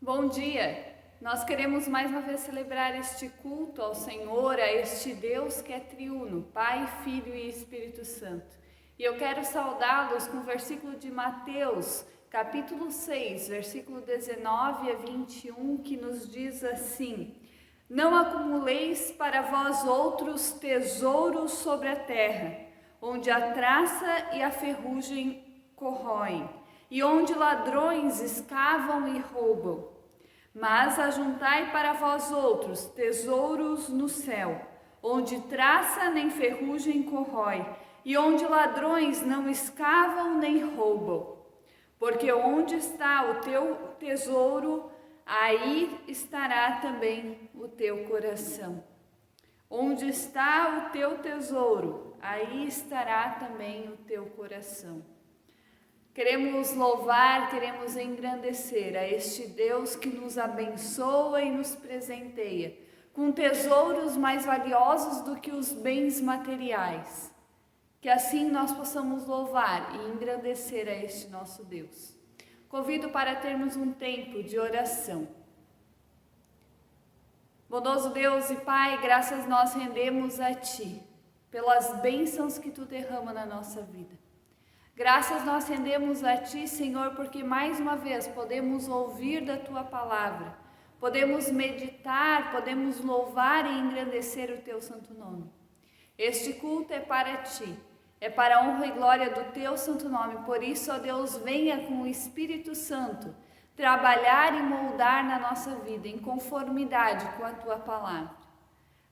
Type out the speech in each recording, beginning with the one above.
Bom dia! Nós queremos mais uma vez celebrar este culto ao Senhor, a este Deus que é triuno, Pai, Filho e Espírito Santo. E eu quero saudá-los com o versículo de Mateus, capítulo 6, versículo 19 a 21, que nos diz assim: Não acumuleis para vós outros tesouros sobre a terra, onde a traça e a ferrugem corroem, e onde ladrões escavam e roubam. Mas ajuntai para vós outros tesouros no céu, onde traça nem ferrugem corrói, e onde ladrões não escavam nem roubam. Porque onde está o teu tesouro, aí estará também o teu coração. Onde está o teu tesouro, aí estará também o teu coração. Queremos louvar, queremos engrandecer a este Deus que nos abençoa e nos presenteia com tesouros mais valiosos do que os bens materiais. Que assim nós possamos louvar e engrandecer a este nosso Deus. Convido para termos um tempo de oração. Bondoso Deus e Pai, graças nós rendemos a Ti, pelas bênçãos que Tu derrama na nossa vida. Graças nós rendemos a Ti, Senhor, porque mais uma vez podemos ouvir da Tua palavra, podemos meditar, podemos louvar e engrandecer o Teu santo nome. Este culto é para Ti, é para a honra e glória do Teu santo nome. Por isso, ó Deus, venha com o Espírito Santo trabalhar e moldar na nossa vida em conformidade com a Tua palavra.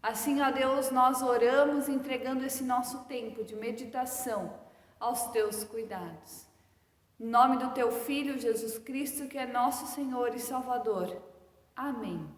Assim, ó Deus, nós oramos entregando esse nosso tempo de meditação aos Teus cuidados. Em nome do Teu Filho, Jesus Cristo, que é nosso Senhor e Salvador. Amém.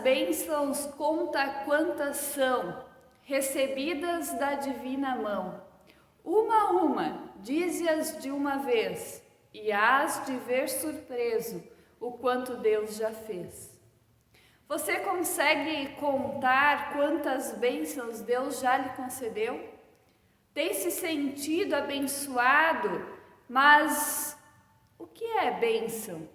Bênçãos, conta quantas são, recebidas da divina mão. Uma a uma, dize-as de uma vez, e hás de ver surpreso o quanto Deus já fez. Você consegue contar quantas bênçãos Deus já lhe concedeu? Tem se sentido abençoado, mas o que é bênção?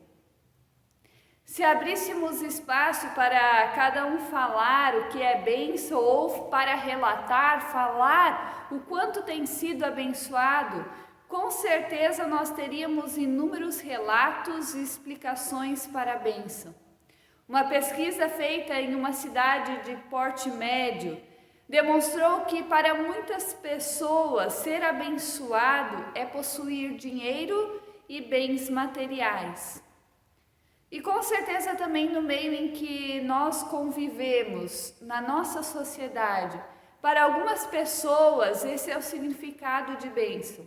Se abríssemos espaço para cada um falar o que é bênção ou para relatar, falar o quanto tem sido abençoado, com certeza nós teríamos inúmeros relatos e explicações para a bênção. Uma pesquisa feita em uma cidade de porte médio demonstrou que para muitas pessoas ser abençoado é possuir dinheiro e bens materiais. E com certeza também no meio em que nós convivemos, na nossa sociedade, para algumas pessoas esse é o significado de bênção.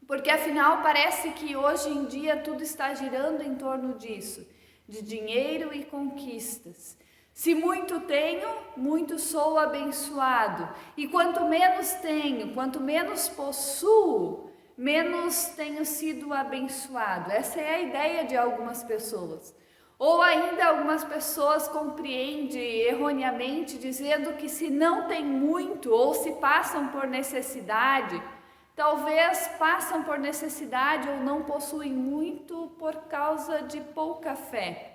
Porque afinal parece que hoje em dia tudo está girando em torno disso, de dinheiro e conquistas. Se muito tenho, muito sou abençoado. E quanto menos tenho, quanto menos possuo, menos tenho sido abençoado. Essa é a ideia de algumas pessoas. Ou ainda algumas pessoas compreendem erroneamente dizendo que se não tem muito ou se passam por necessidade, talvez passam por necessidade ou não possuem muito por causa de pouca fé.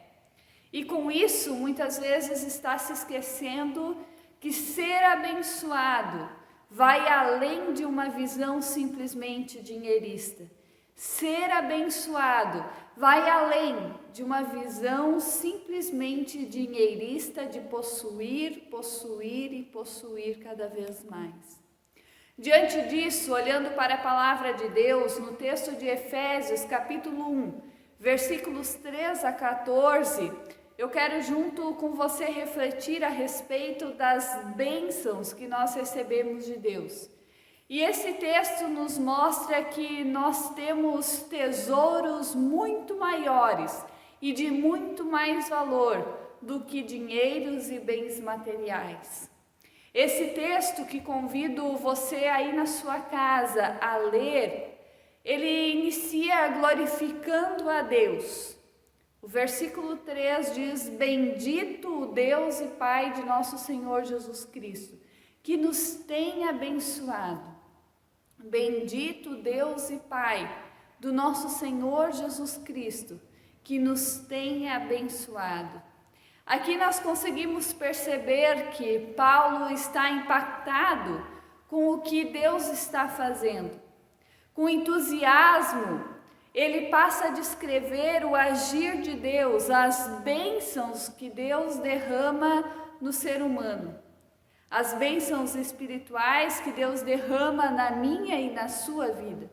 E com isso, muitas vezes está se esquecendo que ser abençoado vai além de uma visão simplesmente dinheirista. Ser abençoado vai além de uma visão simplesmente dinheirista de possuir, possuir e possuir cada vez mais. Diante disso, olhando para a palavra de Deus, no texto de Efésios, capítulo 1, versículos 3 a 14, eu quero junto com você refletir a respeito das bênçãos que nós recebemos de Deus. E esse texto nos mostra que nós temos tesouros muito maiores e de muito mais valor do que dinheiros e bens materiais. Esse texto que convido você aí na sua casa a ler, ele inicia glorificando a Deus. O versículo 3 diz: bendito o Deus e Pai de nosso Senhor Jesus Cristo, que nos tem abençoado. Bendito Deus e Pai do nosso Senhor Jesus Cristo, que nos tem abençoado. Aqui nós conseguimos perceber que Paulo está impactado com o que Deus está fazendo. Com entusiasmo, ele passa a descrever o agir de Deus, as bênçãos que Deus derrama no ser humano. As bênçãos espirituais que Deus derrama na minha e na sua vida.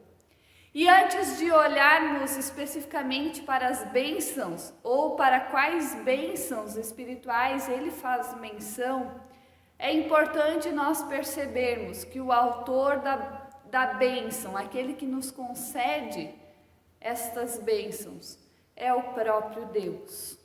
E antes de olharmos especificamente para as bênçãos, ou para quais bênçãos espirituais ele faz menção, é importante nós percebermos que o autor da bênção, aquele que nos concede estas bênçãos, é o próprio Deus.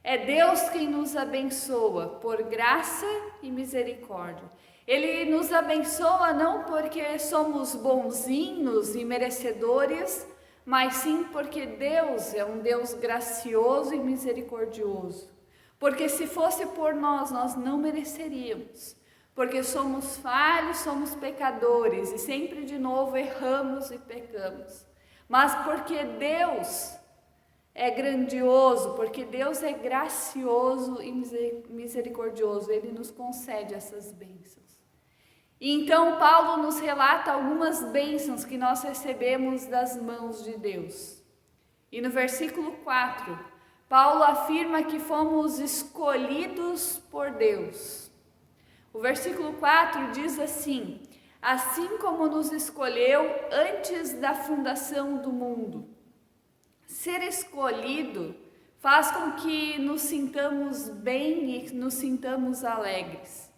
É Deus quem nos abençoa por graça e misericórdia. Ele nos abençoa não porque somos bonzinhos e merecedores, mas sim porque Deus é um Deus gracioso e misericordioso. Porque se fosse por nós, nós não mereceríamos. Porque somos falhos, somos pecadores e sempre de novo erramos e pecamos. Mas porque Deus é grandioso, porque Deus é gracioso e misericordioso, Ele nos concede essas bênçãos. E então Paulo nos relata algumas bênçãos que nós recebemos das mãos de Deus. E no versículo 4, Paulo afirma que fomos escolhidos por Deus. O versículo 4 diz assim: assim como nos escolheu antes da fundação do mundo. Ser escolhido faz com que nos sintamos bem e nos sintamos alegres.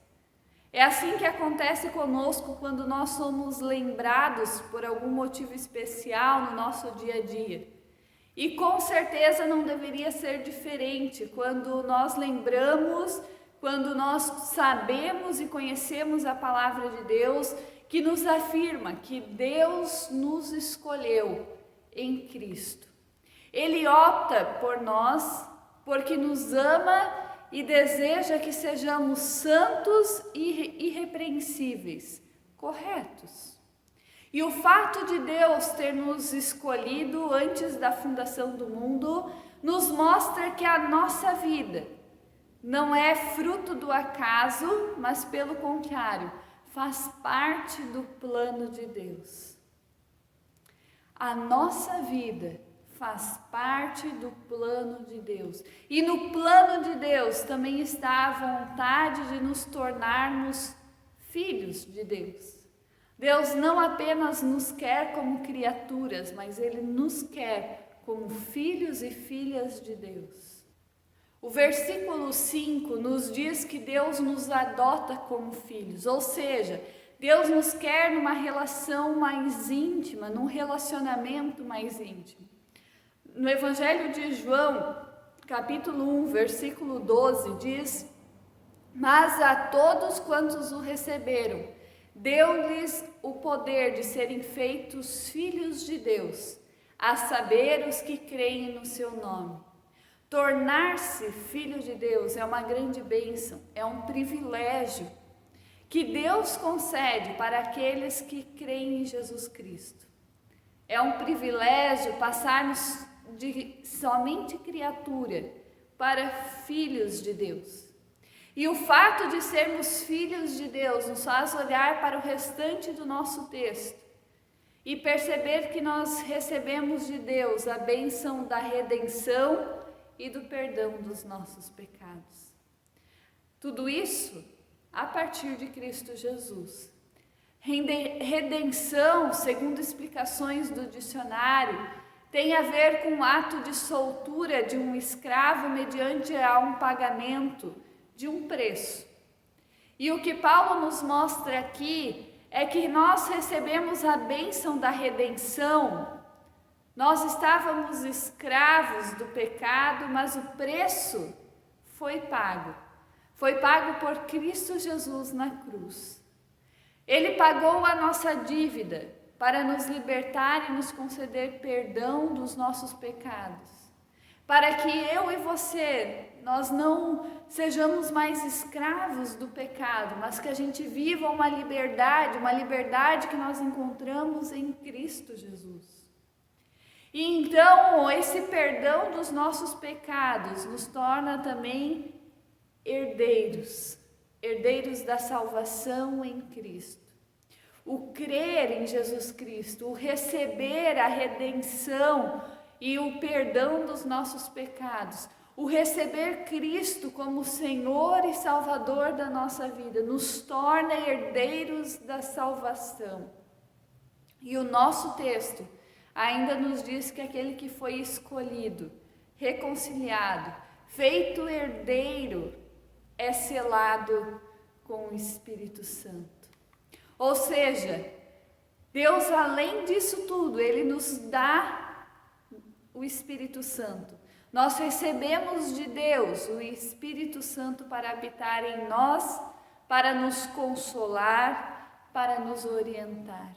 É assim que acontece conosco quando nós somos lembrados por algum motivo especial no nosso dia a dia. E com certeza não deveria ser diferente quando nós lembramos, quando nós sabemos e conhecemos a palavra de Deus, que nos afirma que Deus nos escolheu em Cristo. Ele opta por nós porque nos ama e deseja que sejamos santos e irrepreensíveis, corretos. E o fato de Deus ter nos escolhido antes da fundação do mundo nos mostra que a nossa vida não é fruto do acaso, mas pelo contrário, faz parte do plano de Deus. A nossa vida faz parte do plano de Deus. E no plano de Deus também está a vontade de nos tornarmos filhos de Deus. Deus não apenas nos quer como criaturas, mas Ele nos quer como filhos e filhas de Deus. O versículo 5 nos diz que Deus nos adota como filhos, ou seja, Deus nos quer numa relação mais íntima, num relacionamento mais íntimo. No Evangelho de João, capítulo 1, versículo 12, diz: mas a todos quantos o receberam, deu-lhes o poder de serem feitos filhos de Deus, a saber, os que creem no seu nome. Tornar-se filho de Deus é uma grande bênção, é um privilégio que Deus concede para aqueles que creem em Jesus Cristo. É um privilégio passarmos de somente criatura para filhos de Deus. E o fato de sermos filhos de Deus nos faz olhar para o restante do nosso texto e perceber que nós recebemos de Deus a bênção da redenção e do perdão dos nossos pecados. Tudo isso a partir de Cristo Jesus. Redenção, segundo explicações do dicionário, tem a ver com o ato de soltura de um escravo mediante a um pagamento de um preço. E o que Paulo nos mostra aqui é que nós recebemos a bênção da redenção. Nós estávamos escravos do pecado, mas o preço foi pago. Foi pago por Cristo Jesus na cruz. Ele pagou a nossa dívida para nos libertar e nos conceder perdão dos nossos pecados. Para que eu e você, nós não sejamos mais escravos do pecado, mas que a gente viva uma liberdade que nós encontramos em Cristo Jesus. E então, esse perdão dos nossos pecados nos torna também herdeiros da salvação em Cristo. O crer em Jesus Cristo, o receber a redenção e o perdão dos nossos pecados, o receber Cristo como Senhor e Salvador da nossa vida, nos torna herdeiros da salvação. E o nosso texto ainda nos diz que aquele que foi escolhido, reconciliado, feito herdeiro, é selado com o Espírito Santo. Ou seja, Deus, além disso tudo, Ele nos dá o Espírito Santo. Nós recebemos de Deus o Espírito Santo para habitar em nós, para nos consolar, para nos orientar.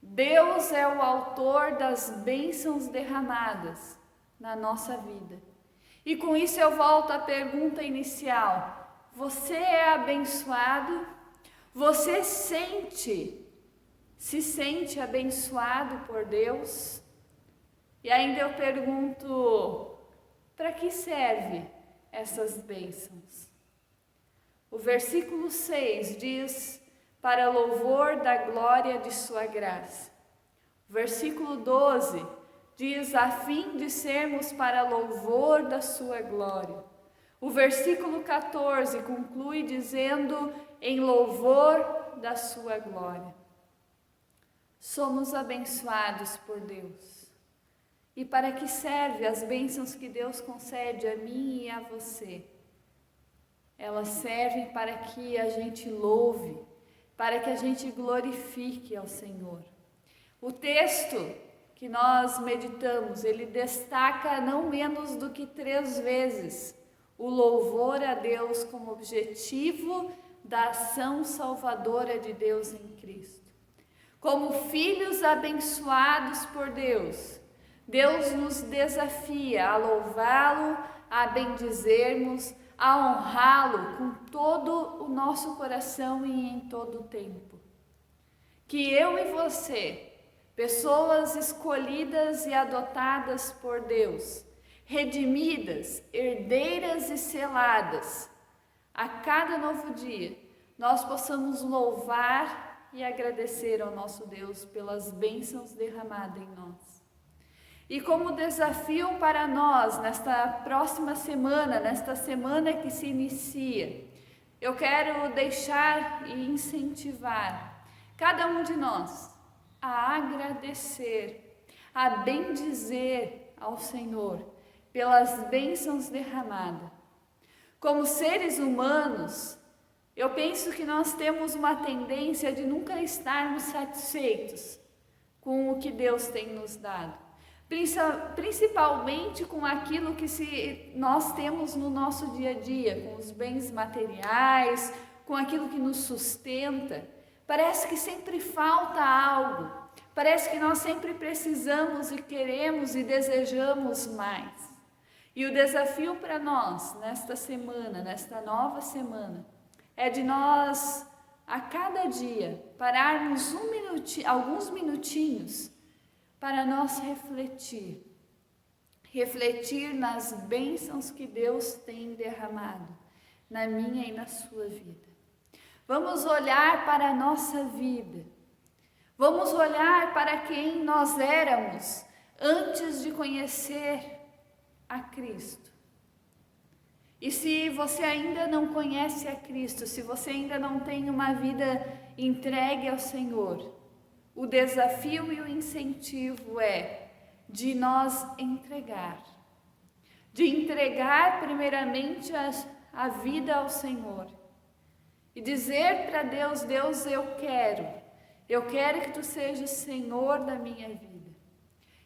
Deus é o autor das bênçãos derramadas na nossa vida. E com isso eu volto à pergunta inicial: você é abençoado? Você se sente abençoado por Deus? E ainda eu pergunto, para que serve essas bênçãos? O versículo 6 diz: para louvor da glória de sua graça. O versículo 12 diz: a fim de sermos para louvor da sua glória. O versículo 14 conclui dizendo: em louvor da sua glória. Somos abençoados por Deus. E para que serve as bênçãos que Deus concede a mim e a você? Elas servem para que a gente louve, para que a gente glorifique ao Senhor. O texto que nós meditamos, ele destaca não menos do que 3 vezes o louvor a Deus como objetivo da ação salvadora de Deus em Cristo. Como filhos abençoados por Deus, Deus nos desafia a louvá-lo, a bendizermos, a honrá-lo com todo o nosso coração e em todo o tempo. Que eu e você, pessoas escolhidas e adotadas por Deus, redimidas, herdeiras e seladas, a cada novo dia, nós possamos louvar e agradecer ao nosso Deus pelas bênçãos derramadas em nós. E como desafio para nós, nesta próxima semana, nesta semana que se inicia, eu quero deixar e incentivar cada um de nós a agradecer, a bendizer ao Senhor pelas bênçãos derramadas. Como seres humanos, eu penso que nós temos uma tendência de nunca estarmos satisfeitos com o que Deus tem nos dado, principalmente com aquilo que nós temos no nosso dia a dia, com os bens materiais, com aquilo que nos sustenta. Parece que sempre falta algo, parece que nós sempre precisamos e queremos e desejamos mais. E o desafio para nós, nesta semana, nesta nova semana, é de nós, a cada dia, pararmos alguns minutinhos para nós refletir nas bênçãos que Deus tem derramado na minha e na sua vida. Vamos olhar para a nossa vida, vamos olhar para quem nós éramos antes de conhecer a Cristo. E se você ainda não conhece a Cristo, se você ainda não tem uma vida entregue ao Senhor, o desafio e o incentivo é de nós entregar primeiramente a vida ao Senhor e dizer para Deus: Deus, eu quero que Tu sejas Senhor da minha vida,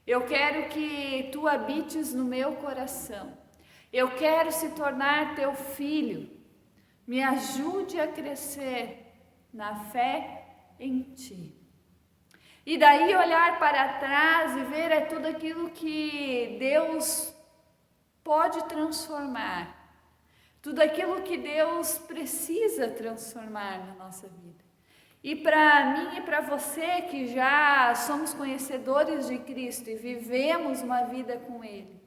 eu quero que Tu habites no meu coração. Eu quero se tornar Teu filho, me ajude a crescer na fé em Ti. E daí olhar para trás e ver tudo aquilo que Deus pode transformar, tudo aquilo que Deus precisa transformar na nossa vida. E para mim e para você que já somos conhecedores de Cristo e vivemos uma vida com Ele,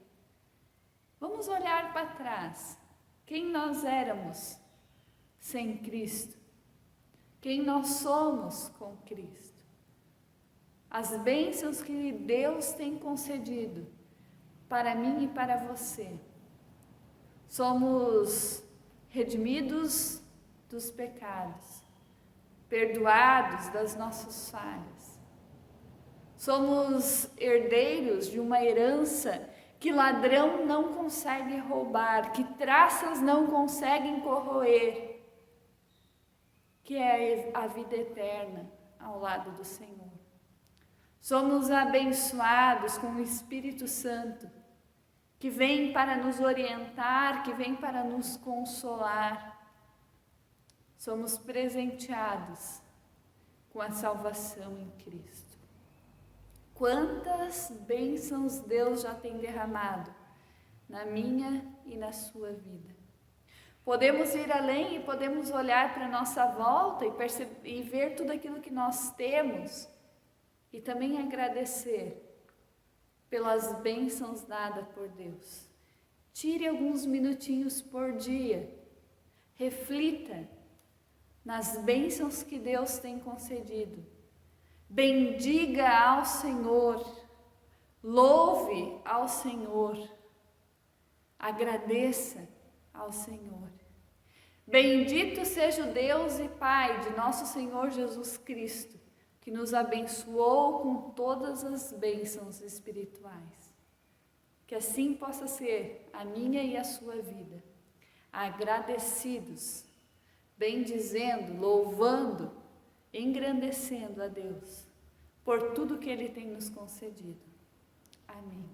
vamos olhar para trás, quem nós éramos sem Cristo, quem nós somos com Cristo, as bênçãos que Deus tem concedido para mim e para você. Somos redimidos dos pecados, perdoados das nossas falhas, somos herdeiros de uma herança que ladrão não consegue roubar, que traças não conseguem corroer, que é a vida eterna ao lado do Senhor. Somos abençoados com o Espírito Santo, que vem para nos orientar, que vem para nos consolar. Somos presenteados com a salvação em Cristo. Quantas bênçãos Deus já tem derramado na minha e na sua vida. Podemos ir além e podemos olhar para a nossa volta e ver tudo aquilo que nós temos e também agradecer pelas bênçãos dadas por Deus. Tire alguns minutinhos por dia, reflita nas bênçãos que Deus tem concedido. Bendiga ao Senhor, louve ao Senhor, agradeça ao Senhor. Bendito seja o Deus e Pai de nosso Senhor Jesus Cristo, que nos abençoou com todas as bênçãos espirituais. Que assim possa ser a minha e a sua vida, agradecidos, bendizendo, louvando, engrandecendo a Deus por tudo que Ele tem nos concedido. Amém.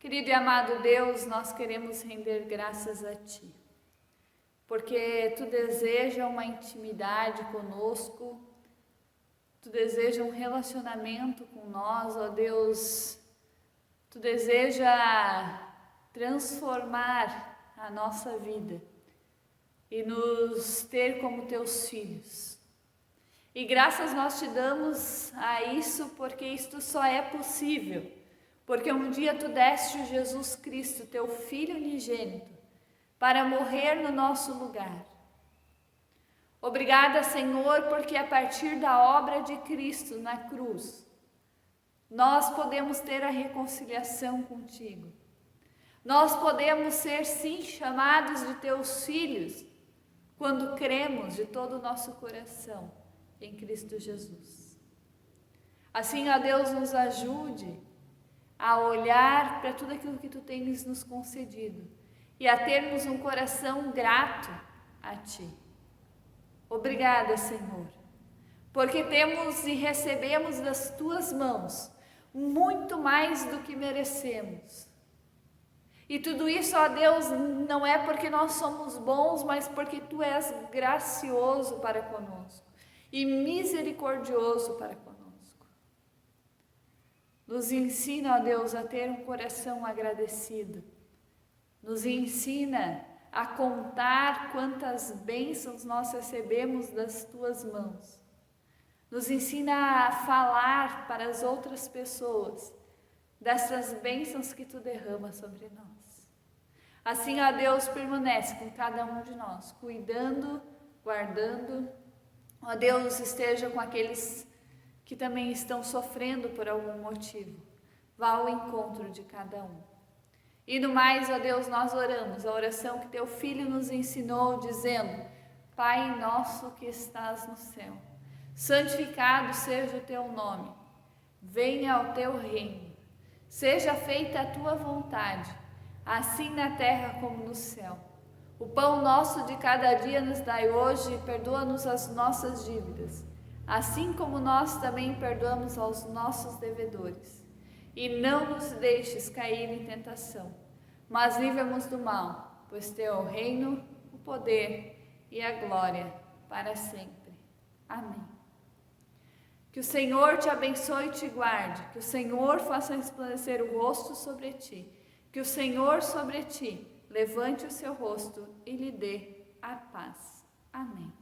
Querido e amado Deus, nós queremos render graças a Ti, porque Tu deseja uma intimidade conosco, Tu deseja um relacionamento com nós, ó Deus, Tu deseja transformar a nossa vida e nos ter como Teus filhos. E graças nós Te damos a isso, porque isto só é possível. Porque um dia Tu deste Jesus Cristo, Teu Filho unigênito, para morrer no nosso lugar. Obrigada, Senhor, porque a partir da obra de Cristo na cruz, nós podemos ter a reconciliação contigo. Nós podemos ser, sim, chamados de Teus filhos, quando cremos de todo o nosso coração em Cristo Jesus. Assim, ó Deus, nos ajude a olhar para tudo aquilo que Tu tens nos concedido e a termos um coração grato a Ti. Obrigada, Senhor, porque temos e recebemos das Tuas mãos muito mais do que merecemos. E tudo isso, ó Deus, não é porque nós somos bons, mas porque Tu és gracioso para conosco e misericordioso para conosco. Nos ensina, ó Deus, a ter um coração agradecido. Nos ensina a contar quantas bênçãos nós recebemos das Tuas mãos. Nos ensina a falar para as outras pessoas dessas bênçãos que Tu derrama sobre nós. Assim, ó Deus, permanece com cada um de nós, cuidando, guardando. Ó Deus, esteja com aqueles que também estão sofrendo por algum motivo. Vá ao encontro de cada um. E no mais, ó Deus, nós oramos a oração que Teu Filho nos ensinou, dizendo: Pai nosso que estás no céu, santificado seja o Teu nome. Venha ao Teu reino. Seja feita a Tua vontade, assim na terra como no céu. O pão nosso de cada dia nos dai hoje, e perdoa-nos as nossas dívidas, assim como nós também perdoamos aos nossos devedores. E não nos deixes cair em tentação, mas livra-nos do mal, pois Teu é o reino, o poder e a glória para sempre. Amém. Que o Senhor te abençoe e te guarde, que o Senhor faça resplandecer o rosto sobre ti, que o Senhor sobre ti levante o seu rosto e lhe dê a paz. Amém.